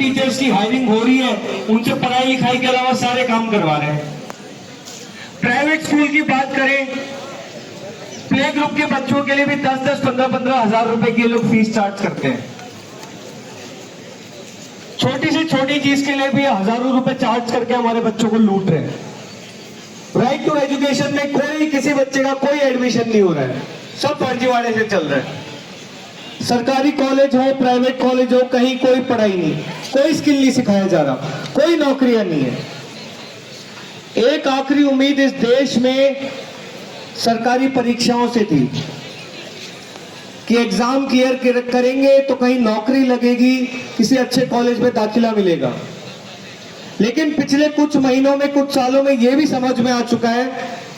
Teachers की hiring हो रही है, उनसे पढ़ाई लिखाई के अलावा सारे काम करवा रहे हैं। प्राइवेट स्कूल की बात करें, प्ले ग्रुप के बच्चों के लिए भी 10-10, 15-15 हजार रुपए की लोग फीस चार्ज करते हैं। छोटी से छोटी चीज के लिए भी हजारों रुपए चार्ज करके हमारे बच्चों को लूट रहे हैं। राइट टू एजुकेशन में कोई किसी बच्चे का कोई एडमिशन नहीं हो रहा है, सब फर्जीवाड़े से चल रहा है। सरकारी कॉलेज हो, प्राइवेट कॉलेज हो, कहीं कोई पढ़ाई नहीं, कोई स्किल नहीं सिखाया जा रहा, कोई नौकरियां नहीं है। एक आखिरी उम्मीद इस देश में सरकारी परीक्षाओं से थी कि एग्जाम क्लियर करेंगे तो कहीं नौकरी लगेगी, किसी अच्छे कॉलेज में दाखिला मिलेगा। लेकिन पिछले कुछ महीनों में, कुछ सालों में यह भी समझ में आ चुका है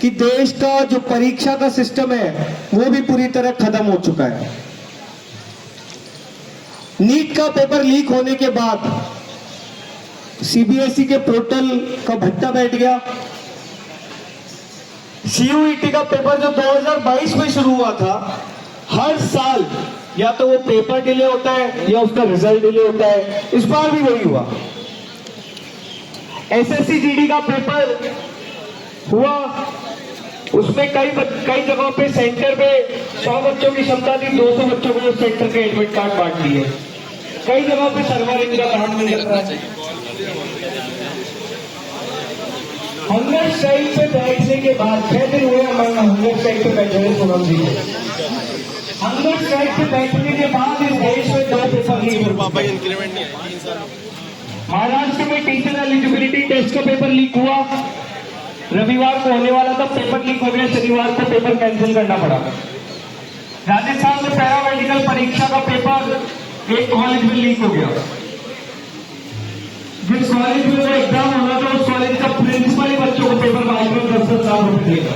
कि देश का जो परीक्षा का सिस्टम है वो भी पूरी तरह खत्म हो चुका है। नीट का पेपर लीक होने के बाद सीबीएसई के पोर्टल का भट्टा बैठ गया। सीयूईटी का पेपर जो 2022 में शुरू हुआ था, हर साल या तो वो पेपर डिले होता है या उसका रिजल्ट डिले होता है। इस बार भी वही हुआ। एसएससी जीडी का पेपर हुआ, उसमें कई जगहों पे सेंटर पे 100 बच्चों की क्षमता थी, 200 बच्चों को सेंटर के एडमिट कार्ड बांट दिए। कई जगहों पे सर्वर इनका काम नहीं कर रहा है। हंगर स्ट्राइक पे बैठने के बाद 6 दिन हुए हमारे हंगर स्ट्राइक पे बैठे हुए सोनम जी को। हंगर स्ट्राइक पे बैठने के बाद इस देश में 2 पेपर लीक हुए। महाराष्ट्र में टीचर एलिजिबिलिटी टेस्ट का पेपर लीक हुआ, रविवार को होने वाला था, पेपर लीक हो गया, शनिवार को पेपर कैंसिल करना पड़ा। राजस्थान में पैरामेडिकल परीक्षा का पेपर एक कॉलेज में लीक हो गया। जिस कॉलेज में वो एग्जाम होना था, उस कॉलेज का प्रिंसिपल ही बच्चों को पेपर बाद में 10-10 लाख रुपए देगा।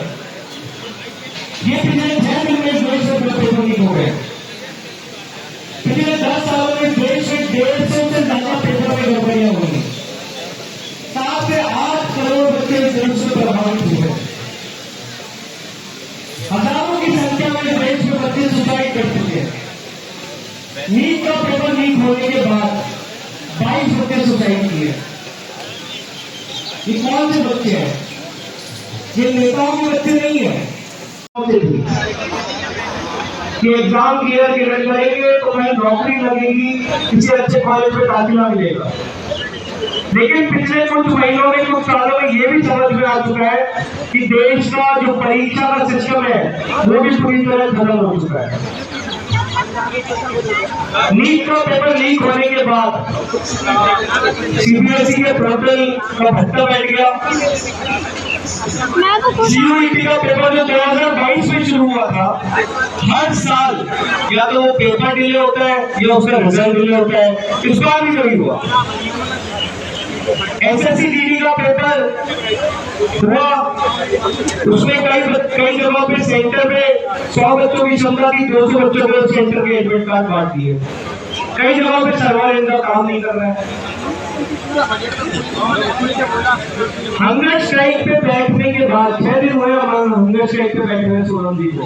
ये पिछले 6 दिन में देश में पेपर लीक हो गए। पिछले 10 सालों में देश में 150 से ज्यादा पेपर में गड़बड़ियां हुई। 7 से 8 करोड़ बच्चे देश में प्रभावित हुए। हजारों की संख्या में देश में बच्चे सुसाइड कर चुके हैं। नीट का पेपर लीक होने के बाद 22 बच्चे सुसाइड किए। ये कौन से बच्चे हैं? ये नेताओं के बच्चे नहीं है कि एग्जाम क्लियर करेंगे तो मैं नौकरी लगेगी, किसी अच्छे कॉलेज में दाखिला मिलेगा। लेकिन पिछले कुछ महीनों में, कुछ सालों में ये भी समझ में आ चुका है कि देश का जो परीक्षा का सिस्टम है वो भी पूरी तरह खत्म हो चुका है। नीट का पेपर लीक होने के बाद सीबीएसई के पोर्टल का भट्टा बैठ गया। सीयूईटी का पेपर जो 2022 में शुरू हुआ था, हर साल या तो वो पेपर डिले होता है या उसका रिजल्ट डिले होता है। इस बार भी वही हुआ। एसएससी जीडी का पेपर हुआ, उसमें कई जगहों पे सेंटर पे 100 बच्चों की क्षमता थी, 200 बच्चों को सेंटर के एडमिट कार्ड बांट दिए। कई जगहों पे सर्वर इनका काम नहीं कर रहा है। हंगर स्ट्राइक पे बैठने के बाद 6 दिन हुए हमारे हंगर स्ट्राइक पे बैठे हुए सोनम जी को।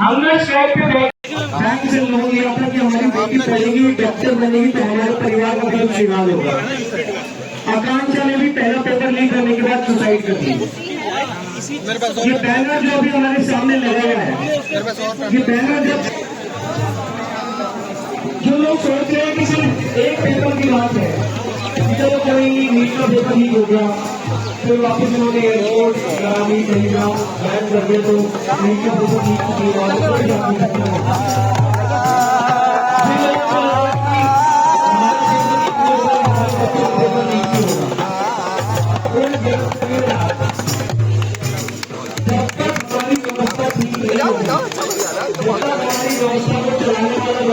हंगर स्ट्राइक पे बैंक से लोन लिया था कि हमारी बेटी पढ़ेगी, डॉक्टर बनेगी तो हमारे परिवार का बहुत श्रीमान होगा। आकांक्षा ने भी पहला पेपर लीक करने के बाद सुसाइड कर दी। ये बैनर जो अभी हमारे सामने लगाया है, ये बैनर जो लोग सोच रहे हैं कि सिर्फ एक पेपर की बात है, चलो कोई नीट का पेपर लीक हो गया, फिर वापस उन्होंने एयरपोर्ट ग्रामीण टेलीग्राम बैन कर दिया तो नीट का पेपर लीक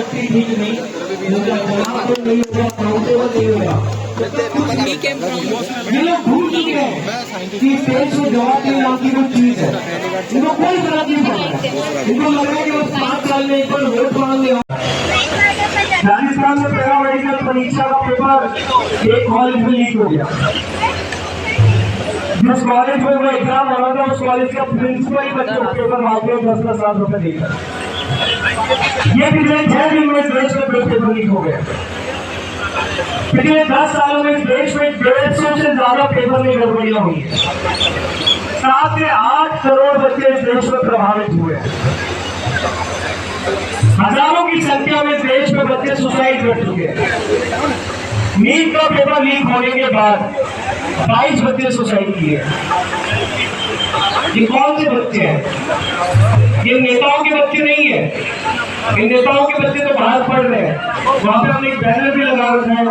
की ठीक नहीं ये लोग भूल चुके हैं कि देश में जवाहरलाल नाम की कोई चीज है। इनको कोई फर्क नहीं पड़ता। इनको लग रहा है कि वो 7 साल में एक बार वोट मांगने। राजस्थान में पैरामेडिकल परीक्षा का पेपर एक कॉलेज में लीक हो गया। जिस कॉलेज में वो एग्जाम होना था, उस कॉलेज का प्रिंसिपल ही बच्चों को पेपर मांग रहे 10-10 लाख रुपए देकर। ये पिछले 6 दिन में देश में पेपर लीक हो गए। पिछले 10 सालों में देश में 150 से ज्यादा पेपर में गड़बड़ियां हुई है। 7 से 8 करोड़ बच्चे इस देश में प्रभावित हुए हैं। हजारों की संख्या में देश में बच्चे सुसाइड कर चुके हैं। नीट का पेपर लीक होने के बाद 22 बच्चे सुसाइड किए। ये कौन से बच्चे हैं? ये नेताओं के बच्चे नहीं है। इन नेताओं के बच्चे तो बाहर पढ़ रहे हैं। वहां पे हमने एक बैनर भी लगा रखा है।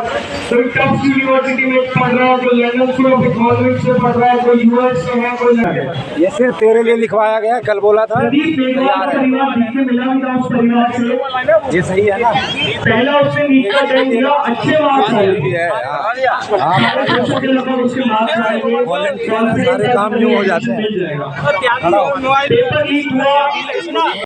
कोई टॉप यूनिवर्सिटी में पढ़ रहा है, कोई लंदन स्कूल ऑफ इकोनॉमिक्स से पढ़ रहा है, कोई यूएस से है, कोई ये सिर्फ तेरे लिए लिखवाया गया, कल बोला था। प्रदीप मेघवाल का परिवार बीच में मिला भी था उस परिवार से। ये सही है ना? पहला उसने नीट का टेस्ट दिया, अच्छे मार्क्स आए लगभग उसके मार्क्स आएंगे, सारे काम जो हो जाते हैं। पेपर लीक हुआ।